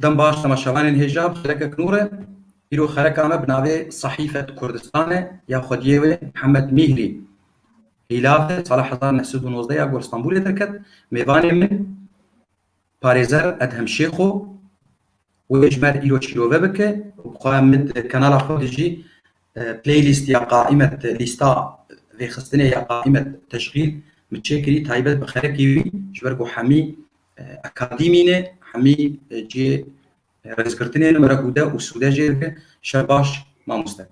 دم باش تماشاوان هجاب خلق نوره ایرو خلق آمه بناوه صحیفة کردستان یا خودیوه محمد میهری هیلافه سال 1919 یا گور اسطنبول ترکت میوان من پارێزەر ئەدهم شێخۆ ويجمر إيرو تشيروفا بك وبقى مد كانال خودجي بلاي ليست يا قائمة ليستا في خستني يا قائمة تشغيل متشكري تايبت بخركي جبرقو حمي أكاديميني حمي جي رزقرتني مرقودة وسودا جيرك شباش ما مستقبل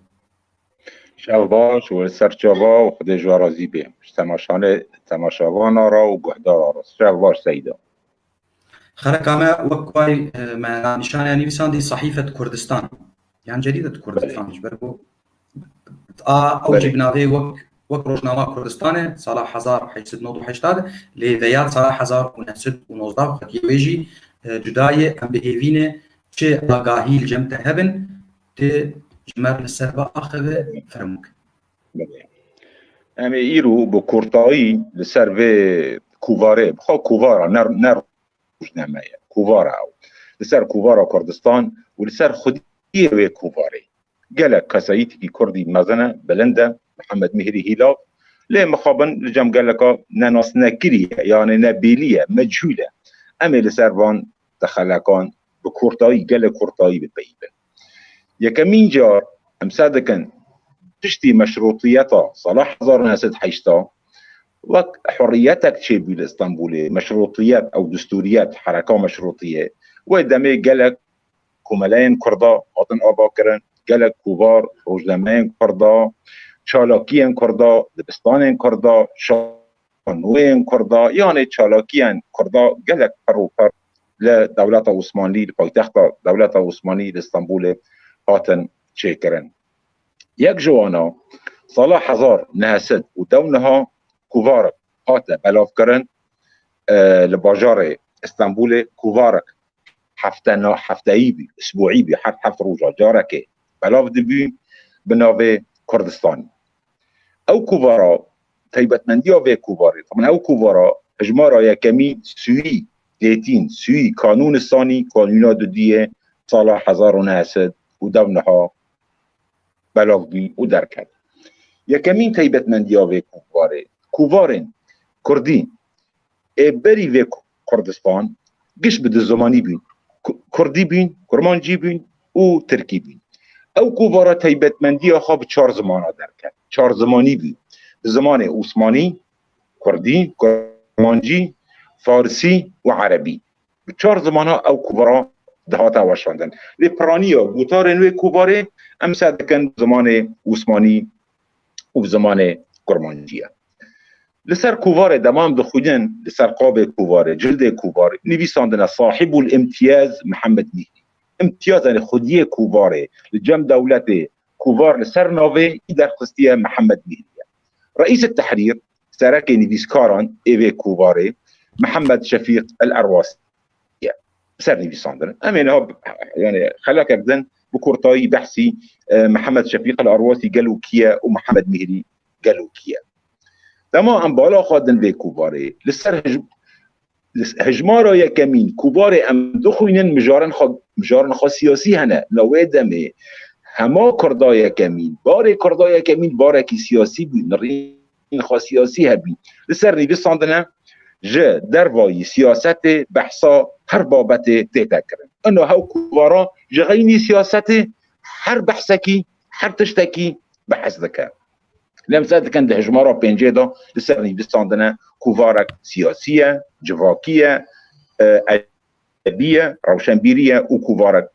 شباش و سرچاوا و خود جوارازی بیم تماشاوانا را و گهدار را شباش سیدا خركامة وكواي مع نشان يعني بيساندي صحيفة كردستان يعني جريدة كردستان جبرقو أو جبناوي وك روزنامه كردستان سال 1898 لذيات سال 1919 خديويجي جداي ام بهيفينه چه آگاهی الجمت هبن ت جمر لسربا اخذ فرمك اما ایرو با کورتایی لسربه کوواره بخوا کووارا نر روزنامه کووارا لسر کووارا کردستان و لسر خودیه و کوواره قالك كسايتي كردي مازنة بلندا محمد مهري هيلاف ليه مخابن لجم قالك ناس ناكرية يعني نابيلية مجهولة أما لسربان دخلكان بكورتاي قال كورتاي بالبيبن يكمين جار امسادكن تشتي مشروطياتها صلاح ناسد حيشتا وك حريتك شي بالاسطنبولي مشروطيات او دستوريات حركة مشروطية ودمي قالك كمالين كردا وطن اباكرن قالك كوبار روزنامه‌ین کردا چالاکی‌ین کردا دبستانین کردا شانوین کردا یعنی چالاکی‌ین کردا قالك پروپر لدولت عثمانی پایتخت دولت عثمانی اسطنبول هاتن چیکرن یک جوانا سال 1900 و دونها کووارک هات بلاف کرن لباجار اسطنبول کووارک هفته‌ای بی اسبوعی بی هفت روزا جارکه بلاف دبی بناوه کردستان او کووارا تایبتمندی آوه کوواری طبعا او کووارا اجمارا یکمی سوی دیتین سوی کانون ثانی کانونا دودیه سال 1900 و دونها بلاف بی و درکد یکمین تایبتمندی آوه کووارین کردی بری و کردستان گش بده زمانی بین کردی بین کرمانجی بین و ترکی بین او کووارا تایبتمندی خواب 4 زمانه درکد 4 زمانی بین زمان عثمانی کردی کرمانجی فارسی و عربی 4 زمانه او کووارا دهاتا وشاندن لپرانیا بوتار نوی کوواره امسا دکن زمان عثمانی و زمان کرمانجیه لسر کوواره دمام دخودن لسر قاب کوواره جلد کوواره نویساندن صاحب الامتیاز محمد مهری امتیاز خودی کوواره لجم دولت کووار لسر ناوه درخستیه محمد مهری رئيس التحرير سرك نویسکاران ایوه کوواره محمد شفيق الارواسی سر نویساندن امین ها يعني خلاك ابدن بكورتاي بحثي محمد شفيق الارواسی قالوا كيا ومحمد مهري قالوا كيا تمام ام بالا خادن به کوواره لسر هجمارا یکمین کوواره ام دخوینن مجارن خا سیاسی هنه نوه دمه هما کردای یکمین باره کردای یکمین باره کی سیاسی بین نرین خا سیاسی هبین لسر نویساندنه جه دروایی سیاست بحثا هر بابت تیتا کرن انه هاو کووارا جه غینی سیاست هر بحثکی هر تشتکی بحث دکر لمسات كان ده هجمارا بينجي دا لسر نویساندنه کووارک سیاسیه جواکیه ادبیه روشنبیریه و کووارک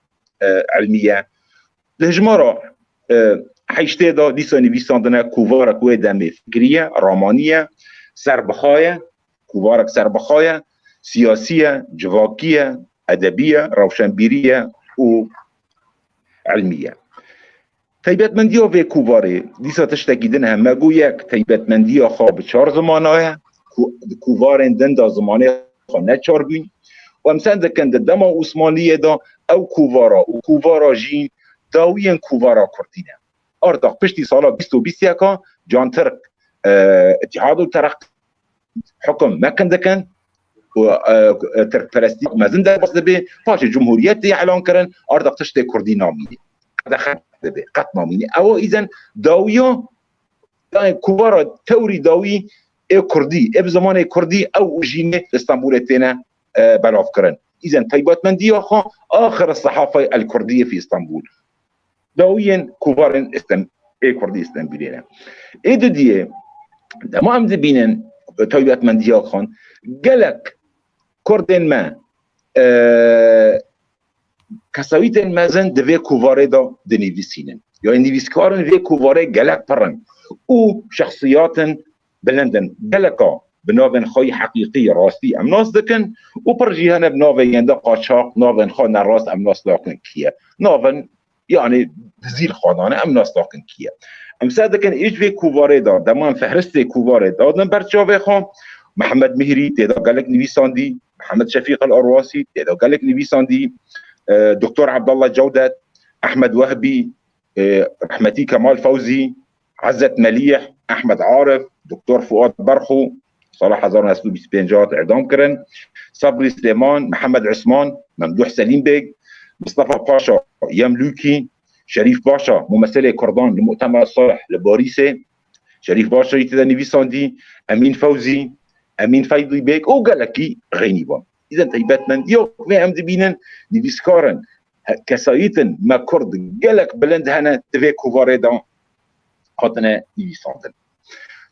علمیه الهجمارا حیشته دا دیسا نویساندنه کووارک و دمه فکریه رامانیه سربخایه کووارک سربخایه سیاسیه جواکیه ادبیه روشنبیریه و علمیه تایبتمندی ها و کوواره دیسا تشتگیدن همه گو یک تایبتمندی ها خواب 4 زمانه کووارن دن دا زمانه خواه نه 4 بین و همسن دکن دما عثمانیه دا او کووارا و کووارا جین داوین کووارا کردینه ارداق پشتی سالا 2021 جان ترک اتحاد و ترق حکم مکن دکن ترك پرستی مزن در بس به پاش جمهوریت اعلان کردن آرداق تشت کردی نامینی دخل به قط نامینی او ایزن داویا کوبارا توری داوی کردی اب زمان کردی او جینه استانبول تینا بلاف کردن ایزن طيبات من دي آخر الصحافة الكردية في اسطنبول داويا كبار كردي اسطنبولينا ايدو دي ما عم دبينن طيبات من دي خان قالك كردين ما كساويتن مازن دفي كوفاري دا دنيفيسينن يعني نيفيسكارن في كوفاري قالك برن او شخصيات بلندن قالكا بناوین خواهی حقیقی راستی امناس دکن و پرجیهن بناوین ینده قاچاق ناوین خواه نراست امناس داکن کیه ناوین یعنی زیر خانانه امناس داکن کیه امسا دکن ایجوی کوواره داد دمان فهرست کوواره دادن برچاوه خواه محمد مهری تیدا قلق نویساندی محمد شفیق الارواسی تیدا قلق نویساندی دکتور عبدالله جودت احمد وهبی رحمتی کمال فوزی عزت ملیح احمد عارف دکتور فؤاد برخو صلاح 1925 اعدام کردن صبری سلیمان محمد عثمان ممدوح سلیم بیگ مصطفى باشا یملوکی شریف باشا ممثل کردان لمؤتمر الصلح لباريس شریف باشا يتدا نویساندی امین فوزی امین فیضی بیگ او گلکی غینی بان اذا طيبات من يو ما ام دبينن نویسکارن کسایتن ما کرد گلک بلند هنه تفي کوواردا خاطنه نویساندن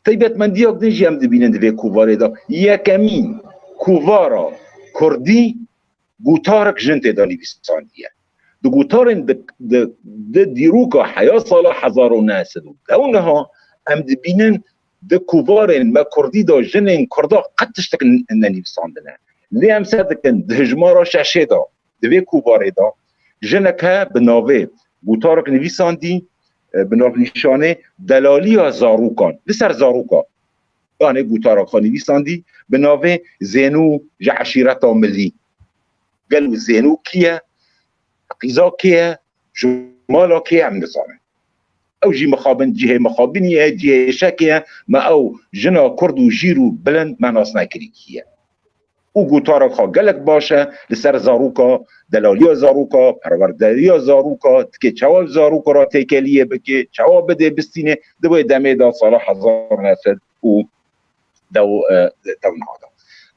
طيبات من ديوك نجي ام دبينن دفي كوفاري دا يكمين كوفارا كردي قوتارك جنتي دا نيفيساندية دو قوتارن د ديروكا حياة صلاح هزارو ناس دونها ام دبينن د كوفارن ما كردي دا جنين كردا قد تشتك ان نيفيساندنا ليه ام سادكن دهجمارا شاشي دا دفي كوفاري دا جنكها بناوي قوتارك نيفيساندي بناو نشانه دلالی زاروکان لسر زاروکا یعنی گوتارا خانی ویساندی بناو زینو جعشیرتا ملی قالوا زینو کیه قیزا کیه جمالا کیه هم نظامه او جی مخابن جیه مخابنیه جیه شکیه ما او جنا کرد و جیرو بلند مناس نکری کیه او گوتارا خوا گلک باشه لسر زاروکا دلالی زاروکا پرورداری زاروکا که چواب زاروکا را تکلیه بکه چواب بده بستینه دوی دمه دا صلاح هزار نفر و دو نهادا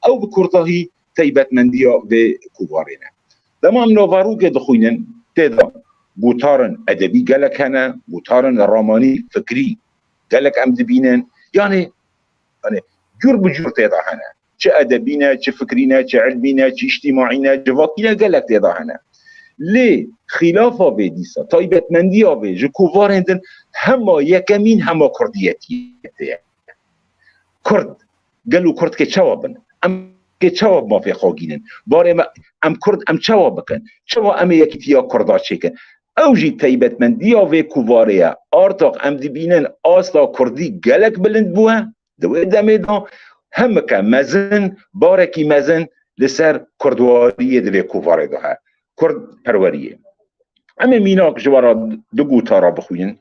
او بکرتاهی طيبات من دیا و کوبارینه دمام نوارو که دخوینن تیدا گوتارن ادبی گلک هنه گوتارن رامانی فکری گلک ام دبینن یعنی جور بجور تیدا هنه چه ادبینا چه فکرینا چه علمینا چه اجتماعینا جواکینا گلک تیدا هنه لی خلافا به دیسا طيبات من دیا به جو کووارندن هما یکمین هما کردیتیه کرد گلو کرد که چوابن ام که چواب ما فی خواگینن باره ما ام کرد ام چواب بکن چوا ام یکی تیا کردا چکن او جی طيبات من دیا به کوواریا آرتاق ام دبینن آستا کردی گلک بلند بوه دو ادامه دا هم که مزن بارکی مزن لسر کردواریه دوی کوواره دا ها کرد پروریه اما میناک جوارا دو گوتارا بخوین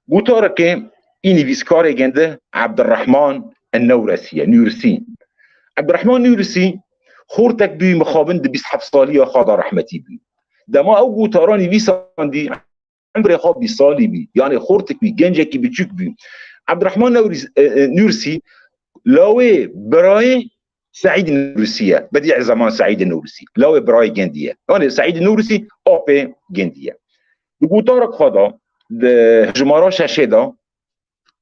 گوتارا که اینی ویسکاره گنده عبدالرحمن النورسیه نورسی عبدالرحمن نورسی خورتک بی مخابن ده 27 سالی خدا رحمتی بی دما او گوتارانی ویساندی عمر خواب 20 سالی بی یعنی خورتک بی گنجکی بچوک بی عبدالرحمن نورسی لاوي براي سعيد النورسية بديع زمان سعيد النورسي لاوي براي جندية يعني سعيد النورسي اوبي جندية بوتارك خدا هجمارا شاشدا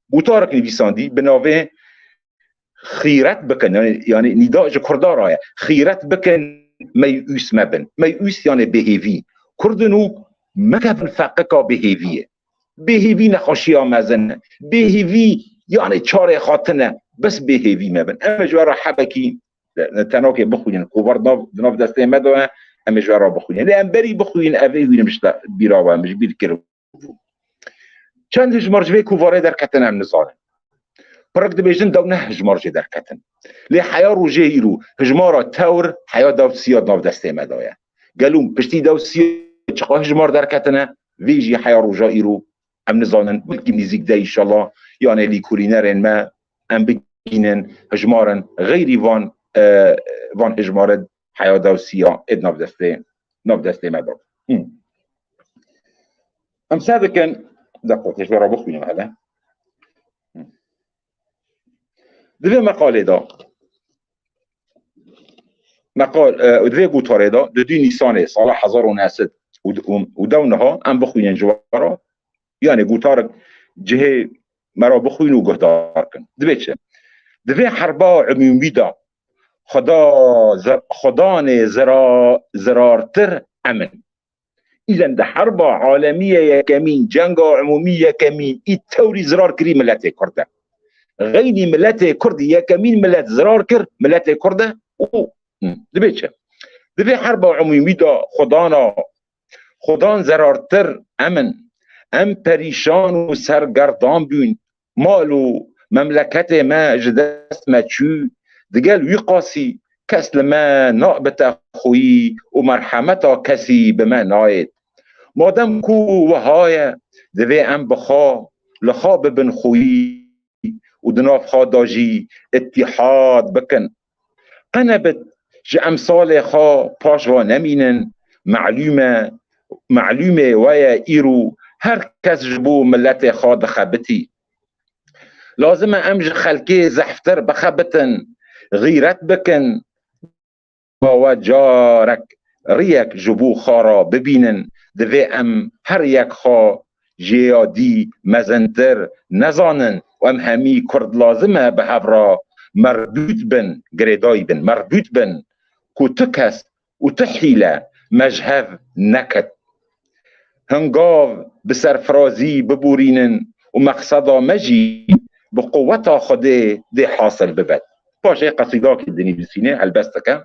بوتارك نویساندی بناوه خیرت بکن يعني نداء كردارا خیرت بکن ميؤوس مبن ميؤوس يعني بهيفي كردنو مكفن فقكا بهيفي نخوشيا مزن بهيفي يعني چاره خاطنه بس بهيفي مبن اما جوارا حبكي تناكي بخوين كوبر ناف دسته مدوه اما جوارا بخوين لان بري بخوين اوه وين مش بيراوه مش بيركرو چند هجمارجوه کوواره در کتن هم نزانه پرک دبیجن دونه هجمارجه در کتن لی حیا روژه ایرو هجمارا تور حیا دو سیاد ناف دسته مدوه گلوم پشتی دو سیاد چقا هجمار در کتنه ویجی حیا روژه ایرو هم نزانن بلکی نزیک ده ایشالله یعنی لی کولینرین ما ام بگینن هجمارن غیری وان وان اجمارد حیادا و سیا اد ناف دسته مدار ام سادكن دقیقه تشبه بخوینم هلا دوی مقاله دا دوی گوتاره دا دو نیسان سال 1900 و دونها ام بخوینن جوارا یعنی گوتار جهه مرا بخوین و گهدار کن دوی چه؟ دوی حربا عمومی دا خدان زرارتر امن إذن ده حرب عالمية يكمين جنگ عمومي يكمين التوري زرار كري ملت كرده غير ملت كرد يكمين ملت زرار كر ملت كرده دبيتش دبي حرب عمومي دا خدان زرارتر امن ام پریشان و سرگردان بین مالو مملکت ما جدست ما چو دگل وی قاسی کس لما نابت خویی و مرحمتا کسی به من ناید مادم کو وهای دوی ام بخوا لخواب بن خویی و دناف خوا داجی اتحاد بکن قنبت جه امثال خوا پاش و نمینن معلومه ویا ایرو هر کس جبو ملت خوا دخبتی لازم امج خلقی زحفتر بخبتن غیرت بکن و جارک ریک جبو خارا ببینن دوی ام هر یک خوا جیادی مزنتر نزانن و ام همی کرد لازمه به هفرا مربوط بن گریدای بن مربوط بن کو تکس و تحیله مجهف نکد هنگاو بسرفرازی ببورینن و مقصدا مجی بقوتا خوده دی حاصل ببد باشه قصیده که دنی بسینه البسته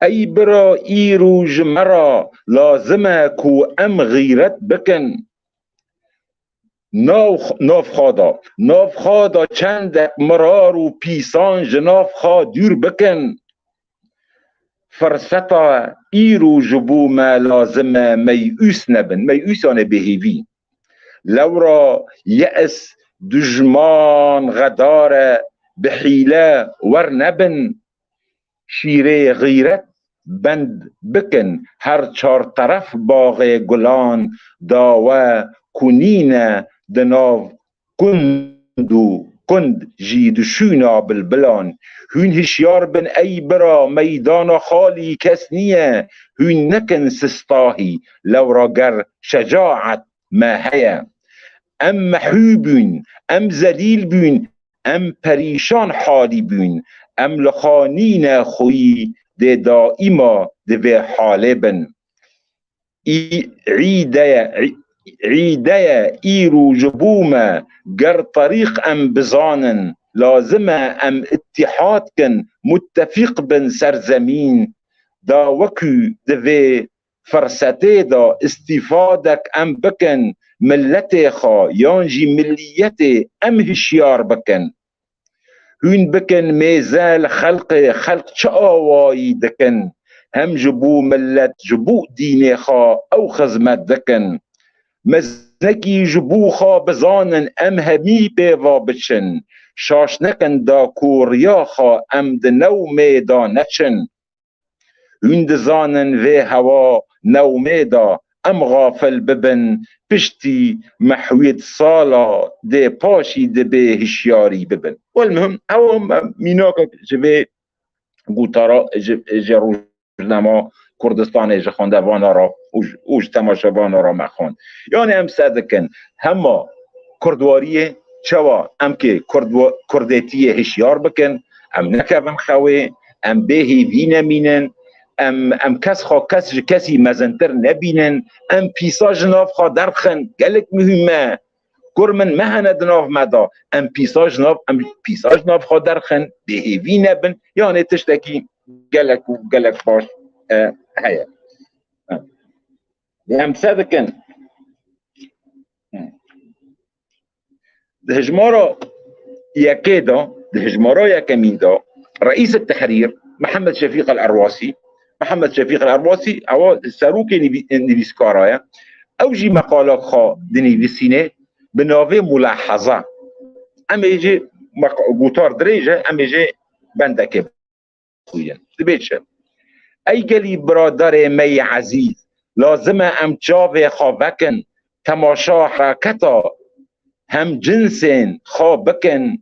ای برا ای روز مرا لازمه کو ام غیرت بکن ناف خادا چند مرار و پیسان جناف خا دور بکن فرستا ای روز بو ما لازمه میؤس نبن میؤسان بهیوی لورا یأس دجمان غدار بحیله ور نبن شیره غیرت بند بکن هر چار طرف باغ گلان داوه کنین دناو کند جیدشونا بلبلان هون هشیار بن ای برا میدان خالی کس نیه هون نکن سستاهی لورا گر شجاعت ما هیا ام محوبون ام زلیل بون ام پریشان حالی بون ام لخانین خویی ده دائما ده حاله بن عیده ایرو جبومه گر طریق ام بزانن لازمه ام اتحاد کن متفق بن سرزمین دا وکو ده فرسته دا استفادک ام بکن ملت خوا یانجی ملیت ام هشیار بکن هون بکن میزل خلق چه آوایی دکن هم جبو ملت جبو دین خوا او خزمت دکن مزنکی جبو خوا بزانن ام همی پیوا بچن شاش نکن دا کوریا خوا ام دنو میدا نچن هون دزانن و هوا نو میدا ام غافل ببن پشتی محویت سالا ده پاشی ده به هشیاری ببن والمهم او میناک جوه گوتارا جروجنما کردستان جخونده وانا را اوج تماشا وانا را مخوند یعنی هم صدقن همه کردواریه چوا هم که کردیتی هشیار بکن هم نکبن خواه هم بهی وی نمینن ام کسی مزنتر نبینن ام پیساج ناف خوا درخن گلک مهمه گرمن مهند ناف مدا ام پیساج ناف خوا درخن بهیوی نبن یعنی تشتکی گلک باش هیا هم صدقن ده هجمارا یکی دا ده هجمارا یکمین دا رئیس التحرير محمد شفيق الأرواسی او سروک نویسکارای اوجی مقالات خوا دنویسینه به ناوه ملاحظه امیجه گوتار دریجه امیجه بندکه خوین دبیشه ای گلی برادر می عزیز لازمه ام چاو خوابکن تماشا حرکتا هم جنسین خوابکن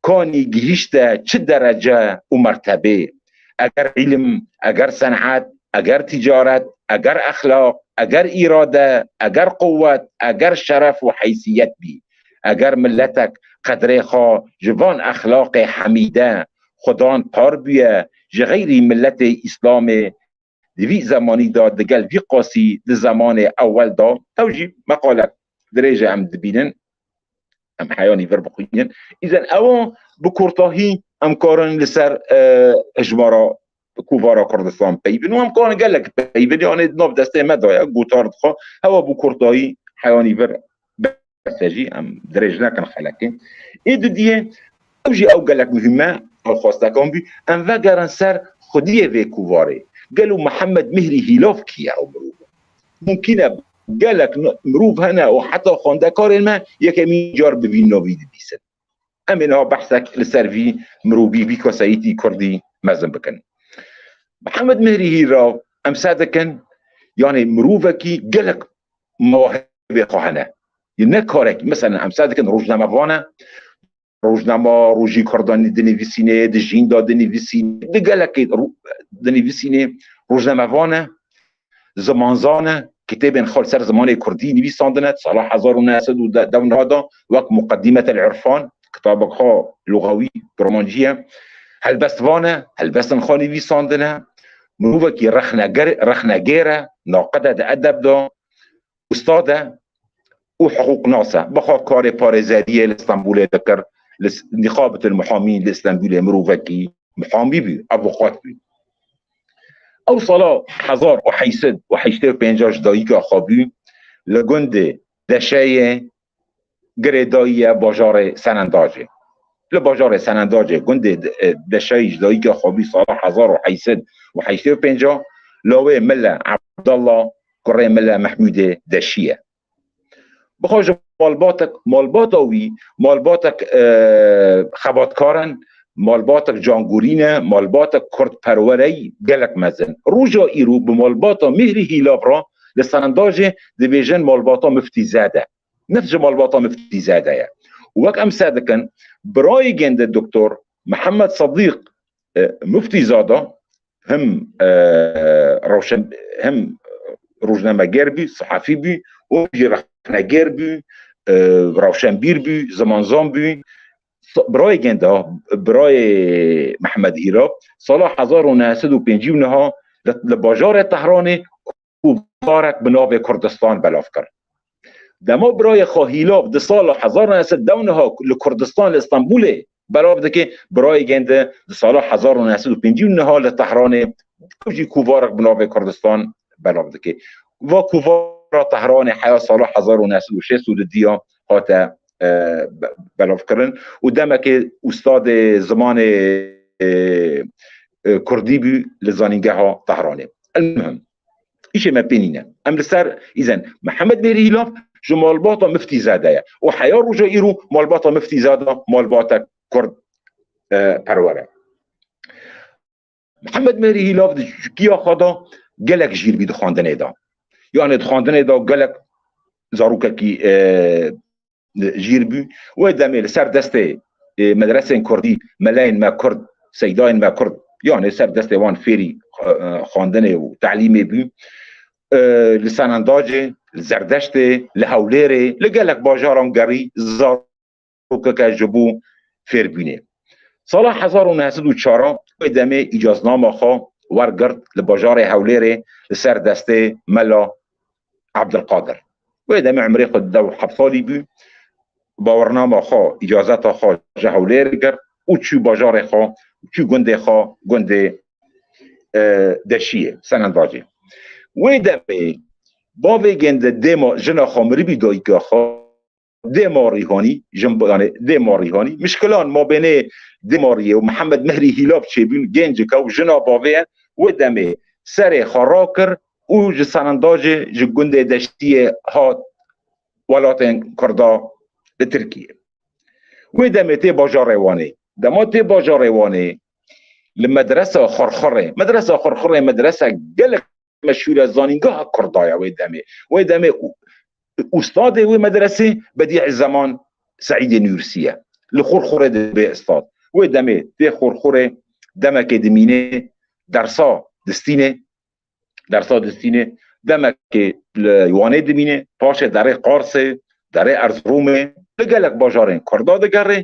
کانی گهیشته چه درجه و مرتبه اگر علم اگر صنعت اگر تجارت اگر اخلاق اگر اراده اگر قوت اگر شرف و حیثیت بی اگر ملتک قدر خوا جوان اخلاق حمیده خدان پار بیه جغیری ملت اسلام دوی زمانی داد دگل وی قاسی ده زمان اول دا اوجی مقاله درجه ام دبینن ام حیانی ور بخوین اذن او بکورتاهی ام کارن لسر اجمارا کووارا کردستان پیبین و ام کارن گلک پیبین یعنی ناف دسته مدایا گوتارد خوا هوا بکورتاهی حیانی ور بسجی ام درجه نکن خلکه اید دیه اوجی او گلک مهمه او خواسته کن بی ام وگرن سر خودیه وی کوواره قالوا محمد مهري هيلوف كيا او مروف ممكن قالك مروف هنا وحتى خندكار ما يكمي جار ببين نوفيد بيسن امنها بحثك لسيرفي مروبي بيكو سايتي كردي مازن بكن محمد مهري هيلوف ام سادكن يعني مروفكي قالك مواهب خواهنا ينكارك مثلا ام سادكن روجنامه فانا روجنامه روجي كرداني دنيفيسينه دجين دا دنيفيسينه دقالك دنيفيسينه روجنامه فانا زمانزانه كتاب خال سر زمان كردي نويساندنه صلاح هزار وناسد ودون هذا وقت مقدمة العرفان كتابك خا لغوي برمانجية هلبستوانه هلبستن خا نويساندنه مروفكي رخنا جيره ناقده ادب دا استاده وحقوق ناسا بخوا كاري باريزاريه لاسطنبول ذكر نقابة المحامين الاسطنبولية مروفكي محامي بي افوقات بي او صلاة حزار وحيسد وحيشتر بينجاج دايكا خابي لگند دشاية گريداية باجار سننداجه لباجار سننداجه گند دشاية دايكا خابي صلاة حزار وحيسد وحيشتر بينجا لاوه ملا عبدالله كري ملا محمود دشية بخواج مالباتاوی مالباتک خباتکارن مالباتک جانگورینه مالباتک کرد پروری گلک مزن روجا ایرو به مالباتا مهری هیلاف را لسننداج دبیجن مالباتا مفتی زاده نفس مالباتا مفتی زاده یا وقت ام سادکن برای گنده دکتر محمد صدیق مفتی زاده هم روشن هم روزنامه‌گر بی صحفی بی و نگر بی روشنبیر بی زمانزان بی برای گنده برای محمد هیراب سال 1959 لباجار تهران کوبارک بناو کردستان بلاف کرد دما برای خواهیلاب ده سال 1909 لکردستان اسطنبول بلاف ده که برای گنده ده سال 1959 لتهران کوبارک بناو کردستان بلاف ده که و کوبارک تهران حياة صلاح 1906 وديا هاتا بلاف كرن ودمك استاد زمان كردي بي لزانينجها طهراني المهم ايش ما بينينا ام لسر اذا محمد مهري هيلاف جو مالباطا مفتي زاده وحياة رجا ايرو مالباطا مفتي زاده مالباطا كرد پروره محمد مهري هيلاف كيا خدا گلک جير بيد خواندنه دا يعني خواندنه دا گلک زاروكا كي جير بي ودامي سر دسته مدرسه كردي ملاين ما كرد سيداين ما كرد يعني سر دسته وان فيري خواندنه وتعليمي بي لساننداجه زردشته لهوليري لگلک باجاران گري زاروكا كجبو فير بينه سال 1904 ودامي اجازنامه خا ورگرد لباجار هوليري لسر دسته ملا عبد القادر وإذا عمري قد دو حبصالي بي باورنامه خا اجازت خا جهوليري گر وچو باجار خا وچو گنده خا گنده دشیه سننداجه وإذا باوی گنده ديما جنا خامري بي دايگا خا ديما ريحاني جنبانه ديما ريحاني مشكلان ما بين ديماريه ومحمد مهري هيلاب چيبين گنجكا وجنا باوی ودمه سر خراكر و جسانداج جگنده دشتی هات ولاتن کردا لترکیه و دمته باجار وانه دمته باجار وانه المدرسة خرخرة مدرسة قالك مشهورة زانينجاها كردايا ويدامي أستاذ ومدرسة بديع الزمان سعيد نورسية لخرخرة دبي أستاذ ويدامي تي خرخرة دمك دمينة درسا دستينة دمك يواني دمينة باشا داري قارسة داري أرزرومة لقالك باجارين كردا دقاره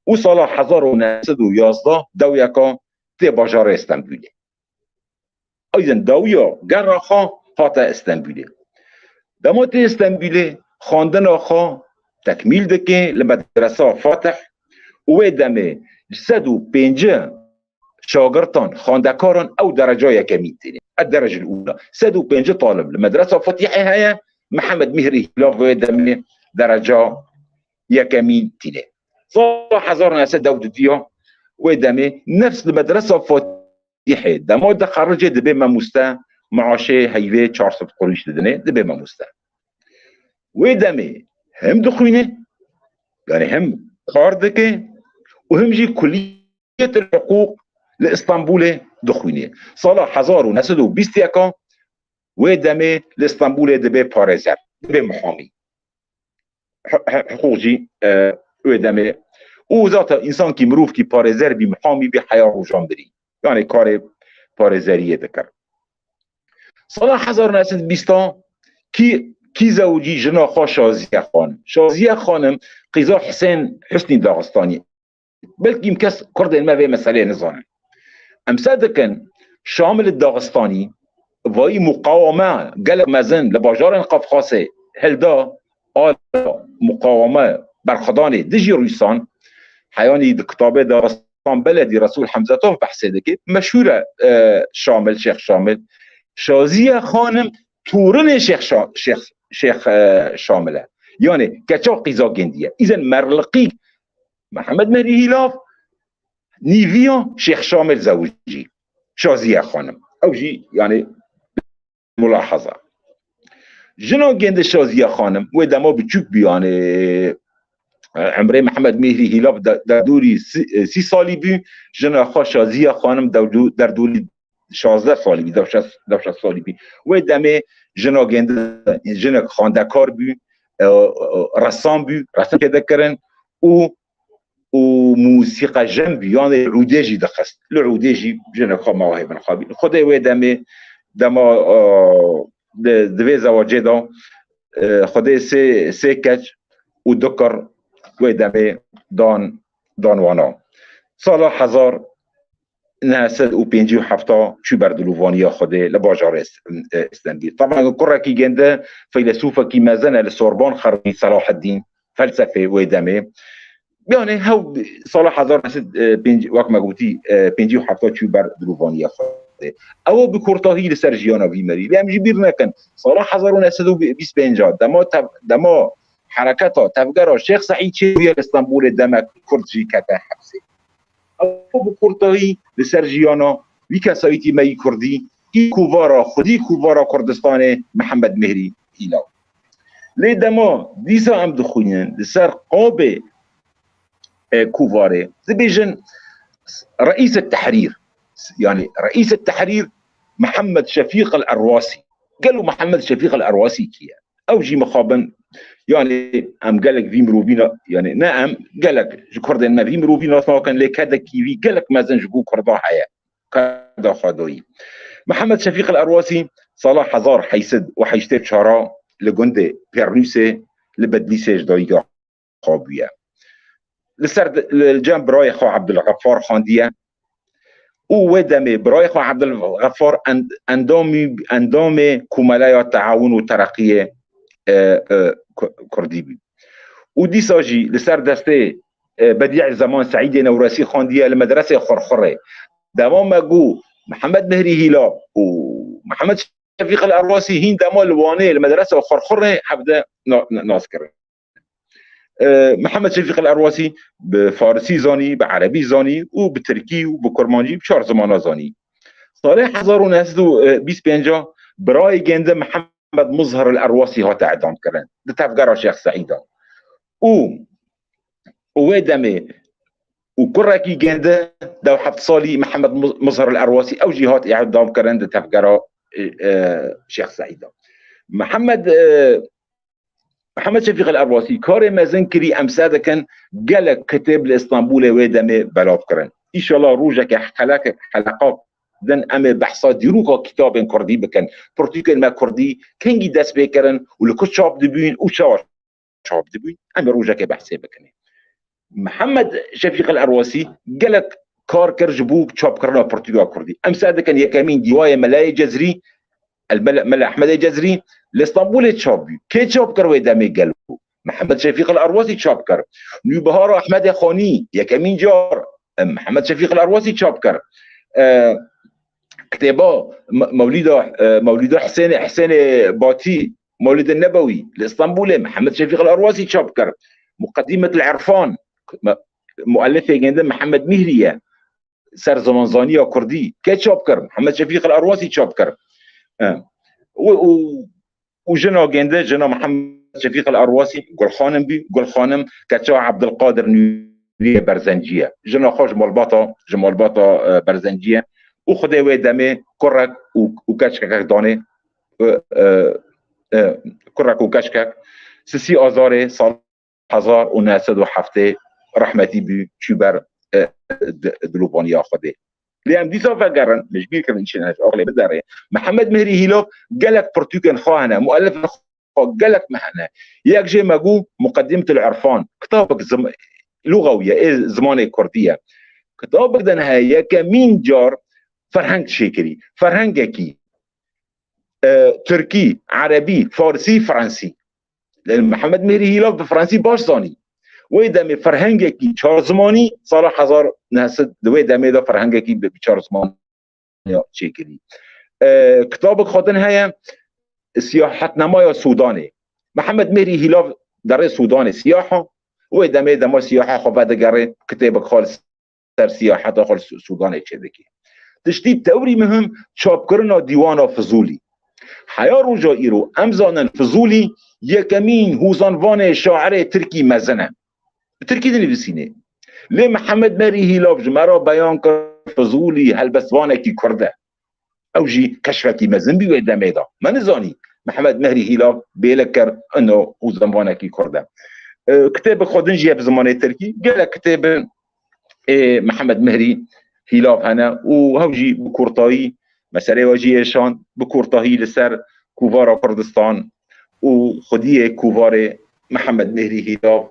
وصالا 1911 دوياكا تي باجار استنبولي ايضا دویا گراخا هاتا استنبولي دما تي استنبولي خاندن آخا تکمیل دکه لمدرسه فاتح و دمه 105 شاگردان خاندکاران او درجه یکمی تینه الدرجه الاولى 105 طالب لمدرسه فاتحه هيا محمد مهري هلاف و دمه درجه یکمی تینه صالح 1912 و دمه نفس المدرسه فاتحه دما ده خرج دبه مموسته معاشه هیوه 400 قروش ددنه دبه مموسته و دمه هم دخوینه يعني هم خاردكه وهم جي كلية الحقوق لإسطنبول دخوينه صالح 1921 ودمي لإسطنبول دبي باريزر دبي محامي حقوق جي ودمي وذات إنسان كي مروف كي باريزر بمحامي بحياة وجامبري يعني كاري باريزرية ذكر صالح 1920 كي زوجي جنا خا شازیه خانم قیزا حسنی داغستانی بلکه يمكس كرد ما في مسألة نظام امسادكن شامل الداغستاني وهي مقاومة قالك مازن لباجار قفقاسي هلدا مقاومة برخداني دجي رويسان حياني كتابة داغستان بلدي رسول حمزة توف بحثي دكي مشهورة شامل شيخ شامل شازیه خانم تورن شيخ شامله يعني كتشو قيزا جندية إذا مرلقي محمد مهري هلاف نيفيا شيخ شامل زوجي شازية خانم أو جي يعني ملاحظة جنا جند شازية خانم ودما بتشوف يعني عمري محمد مهري هلاف در دوري 3 سالي بي جنا خا شازية خانم در دوري 16 سالي بي 16 سالي بي ودما جنا جند جنا خاندکار بي رسام بي رسام كده كرن وموسيقى جنبي يعني العوداجي دخست العوداجي جنا خا مواهب خابي خدي ودمي دما دوي زواجدا خدي سي كاتش ودكر ودمي دان وانا سال 1957 شو بردلوفانيا خدي لباجار استنبول طبعا كره كي جنده فيلسوفه كي مازال لسوربون خربي صلاح الدين فلسفه ودمي يعني هو صلاح 1950 وقت ما قلتي 57 شو بردلوفانيا خدي او بكورتاهي لسرجيانا بيمري بهم جبيرنا كان صلاح 1925 دما حركاته تفجر الشيخ سعيد شيخ اسطنبول دمك كردجي كتا حبسي او بكورتاهي لسرجيانا ويكاسايتي ماي كردي كوفارا خدي كوفارا كردستان محمد مهري هلاو لي دما ديسا ام دخوين لسر قابه كوفاري زبيجن رئيس التحرير يعني رئيس التحرير محمد شفيق الأرواسي قالوا محمد شفيق الأرواسي كيا او جي مخابن يعني ام قالك في مروبينا يعني نعم قالك جكرد ما في مروبينا كان لك هذا كيفي قالك مازن جكو كردا حياه كذا خدوي محمد شفيق الأرواسي صلاح هزار حيسد وحيشتف شارع لجند بيرنوسي لبدليسي جدايقا خابويا لسرد الجنب براي خو عبد الغفار خانديه ودمي براي خو عبد الغفار اندامي كمالايا تعاون وترقيه كردي بي ودي ساجي لسر دسته بديع الزمان سعيد نوراسي خانديه المدرسه خرخره دوام مگو محمد مهري هلا ومحمد شفيق الأرواسي هين دما الواني المدرسه خرخره حبدا ناذكر محمد شفيق الأرواسي بفارسي زاني بعربي زاني وبتركي وبكرمانجي بشار زمانه زاني صالح 1925 براي جنده محمد مظهر الأرواسي هات اعدام كرن ده تفجر الشيخ سعيد ودمي وكراكي جنده دو حفت صالي محمد مظهر الأرواسي أو جهات إعادة دام كرند تفكرة شيخ سعيد محمد شفيق الأرواسي كاري مازن كري أمسادة كان قالك كتاب الإسطنبول ويدمي بلاب كرن إن شاء الله روجك حلقات دن أمي بحثات ديروكا كتاب كردي بكن برتوكل ما كردي كنجي داس بكرن ولكو شاب دبين وشاور شاب دبين أمي روجك بحثي بكن محمد شفيق الأرواسي قالك كار كرجبوك شاب كرنا برتوكل كردي أمسادة كان يكامين ديوايا ملاي جزري الملا أحمد الجزري الاسطنبول تشابي كي تشابكر ويدامي قالوا محمد شفيق الأرواسي تشابكر نيوبهار أحمد خاني يا كمين جار محمد شفيق الأرواسي تشابكر كتابه مولد حسين باتي مولد النبوي الاسطنبولي محمد شفيق الأرواسي تشابكر مقدمة العرفان مؤلفة جندا محمد مهرية سر زمانزانية كردي كي تشابكر محمد شفيق الأرواسي تشابكر وجنا جنده جنا محمد شفيق الأرواسي قول خانم كتشا عبد القادر نورية برزنجية جنا خوش مالباطة برزنجية وخدي دمي كرك وكشكك داني كرك وكشكك سسي آزاري صال 1907 رحمتي بي شبر دلوبانيا خدي لأن دي سوف قرن مش بيكر إن شاء الله أغلب الداري محمد مهري هيلوف قالك برتوكن خواهنا مؤلف قالك معنا ياك جي ماقو مقدمة العرفان كتابك لغوية إيه زمانة كردية كتابك دنها كمين جار فرهنگ شكري فرهنگكي تركي عربي فارسي فرنسي لأن محمد مهري هيلوف بفرنسي باش زاني ويدامي فرهنگكي چهار زماني سال 1000 نهست ويدامي دا فرهنگكي بچهار زماني شكري كتابك خاطن هيا سياحة نمايا سوداني محمد مهري هيلوف در سودان سياحة ويدامي دا ما سياحة خفاده گره كتابك خالص سر سياحة خالص سوداني چدكي تشتيب توري مهم چاپ کرنا ديوانا فضولي حيا روجا ايرو امزانا فضولي يكمين هوزانوان شاعر تركي مزنه تركي دنویسینه لی محمد مهری هیلاف جمرا بیان کرد فضولی هلبسوانه کی کرده او جی کشفکی مزن بی ویده میدا من زانی محمد مهری هیلاف بیلکر انو هوزانوانه کی کرده کتاب خودن جیب زمانه ترکی گله کتاب محمد مهری هیلاف هنه و هاو جی بکورتایی مسئله واجیشان بکورتایی لسر کووارا کردستان و خودی کووار محمد مهری هیلاف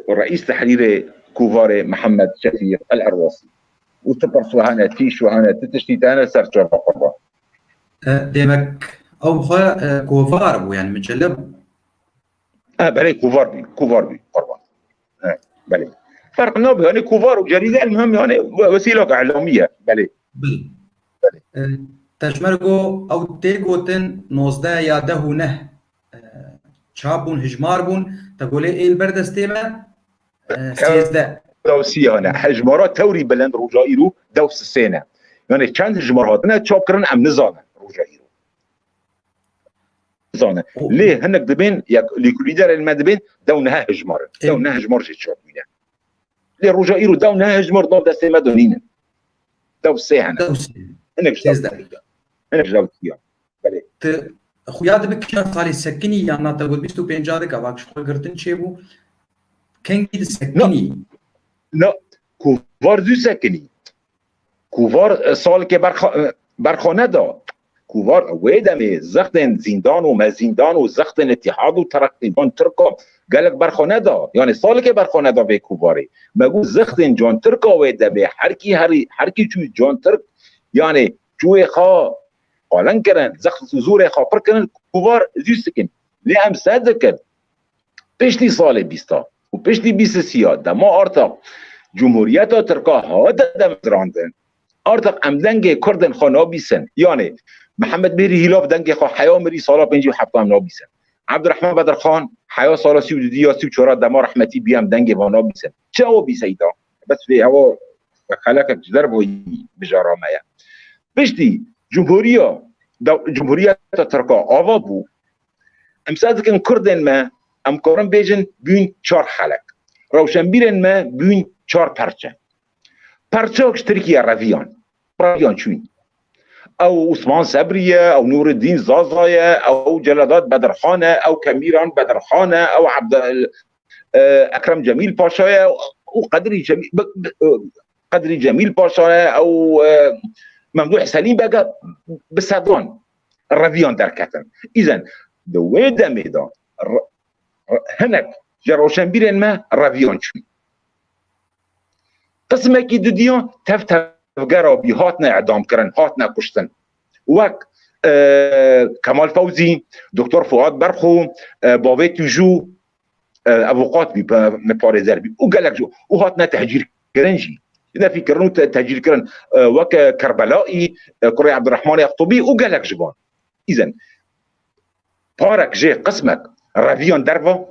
ورئيس تحرير كوفاري محمد شفيق الأرواسي وتبرسو هانا تيشو هانا تتشتيت هانا سرچا بقربا ديمك او بخوا كوفار بو يعني مجلب بلي كوفار بي قربا بلي فرق نوبي يعني كوفار وجريدة المهم يعني وسيلة إعلامية بلي تشمرگو او تيگوتن 19 یا 19 چابون هجمار بون تقولي ايه البردستي ما سيزده دوسي هنا هجمارات توري بلند روجايرو دوس السنة يعني كان هجمارات انا تشاب كرن ام نزانه روجايرو نزانه ليه هنك دبين لكل دار المدبين دونها هجمار دونها هجمار جي تشاب مينا ليه روجايرو دونها هجمار دو دستي ما دونين دوسي هنا هنك سيزده هنك دوسي بله خويا دبك كان صالي سكني يعني تقول 25 دقيقة باك شغل قرتن شيبو كان كده سكني لا كوفار دو سكني كوفار سال که برخانه دا كوفار ويدمي زختن زندان وما زندان وزختن اتحاد وترقي جان تركا قالك برخانه دا يعني سال که برخانه دا به كوفاري مگو زختن جان تركا ويدمي حركي چوي جان ترك يعني چوي خا قالن كرن زخت زور خاطر كرن كبار زي سكن لام صدق بيشتي صال بيستا وبيشتي بيسسيا دما ارتق جمهوريت تركا هذا دم زراندن ارتق امدنگ كردن خانا بيسن يعني محمد مهري هيلاف دنگ خا حيا مري سالا 57 ام نابيسن عبد الرحمن بدرخان حيا سالا 32 یا 34 دما رحمتي بيام دنگ وانا بيسن چاو بيسيدا بس في هوا خلقك ضربوا بجرامه بيشتي جمهورية تركا آوا بو امسادكن كردن ما ام كورن بيجن بين 4 خلق روشنبيرن ما بين 4 پرچه پرچاکش ترکیه رافیان چوین او عثمان صبریه او نور الدین زازایه او جلالات بدرخانه او کمیران بدرخانه او اکرم جمیل پاشایه او قدری جمیل پاشایه او ممدوح سلیم بقى بسادون الرافيون دركتن اذا دوي دميدا هناك جروشن بيرن ما الرافيون شو قسمه كي دوديون تفتفقرا بي هاتنا اعدام كرن هاتنا كشتن وك كمال فوزي دكتور فؤاد برخو بابي توجو افوقات بي مبارزر بي وقالك جو وهاتنا تهجير كرنجي اذا في كرنو تهجير كرن وك كربلائي كري عبد الرحمن يخطبي وقالك جبان اذا بارك جي قسمك رافيون درفا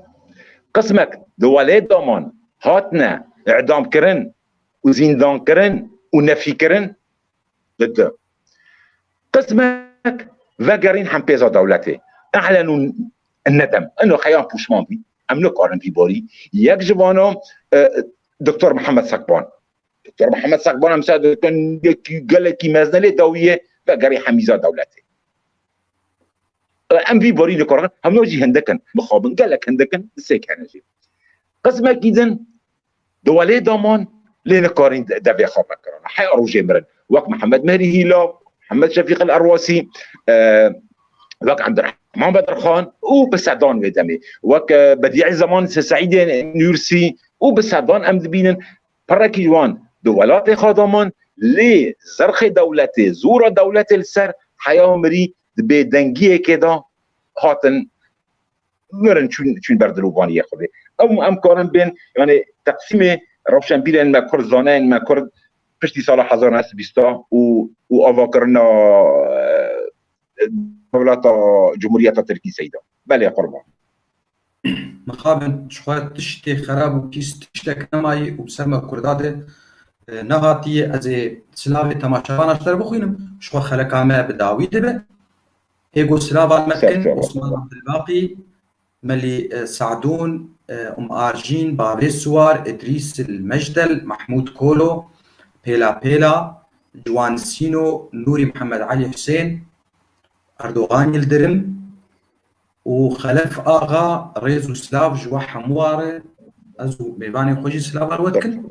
قسمك دوالي دامان هاتنا اعدام كرن وزندان كرن ونفي كرن ضد قسمك فاقرين حمبيزا دولتي اعلنوا الندم انه خيام بوشمان بي املك ارن في بوري يك جبانو دكتور محمد سقبان مساعد كان قال لك مازال دويه فاقري حميزه دولتي ام في بوري لكورن هم نوجي هندكن مخابن قال لك هندكن سيك هنجي قسمك اذا دولي دامان لين كارين دبي خبر كرنا حي روجي مرن وك محمد مهدي هيلا محمد شفيق الأرواسي وك عبد الرحمن بدرخان وبسعدان ودمي وك بديع الزمان سعيد نورسي وبسعدان أمد بينن بركي جوان دولات خادمان لي زرخ دولتي زورة دولتي السر حياة مري بدنجيه كده هاتن مرن شون بردلوباني ياخذ او امكان بين يعني تقسيم روشن بيرن ما كرد زانين ما كرد پشتی سال 1920 و آواکرنا دولت جمهوریت ترکی سیدا بله قربان مخابن شخوات تشتي خراب وكيس تشتك نماي وبسرما كرداده نهاتي از سلاوي تماشاوان اشتر بخوينم شخوا خلقامه بداوي دبه هيقو سلاوان مكن عثمان عبد الباقي ملي سعدون آرجين بابي سوار إدريس المجدل محمود كولو بيلا جوان سينو نوري محمد علي حسين أردوغان يلدرم وخلف آغا ريزو سلاف جوا حمواري أزو ميباني خوشي سلاف الودكن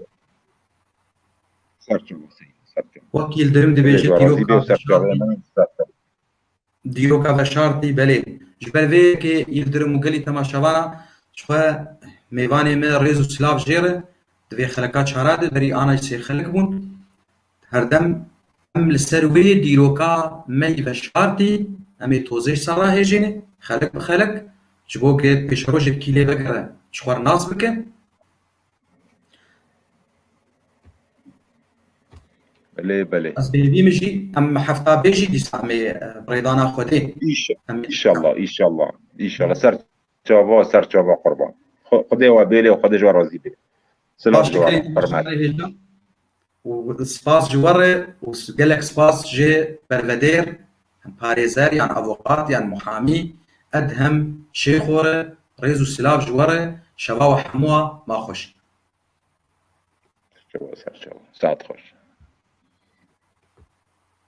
وكيل درم دي بيجي ديروكا فشارتي بلي جبر فيكي يلدرم وقالي تماشاوانا شخوا ميباني من ريزو سلاف جيره دبي خلقات شاراده دري انا يصير خلق بون هردم ام السروي ديروكا مي فشارتي امي توزيش صرا هيجيني خلق بخلق جبو قيت بيشروج بكيلي بكره شخوار ناس بكن بلي بس بيبي مجي ام حفتا بيجي دي سامي بريدانا خودي ان شاء الله سر جوابا قربان خدي وبيلي وخدي جوا رازي بي سلام جوار وسباس جواره وقال لك سباس جي برفدير باريزر يعني افوقات يعني محامي ادهم شيخوره ريزو سلاف جواره شباب حموه ما خوش ساعد خوش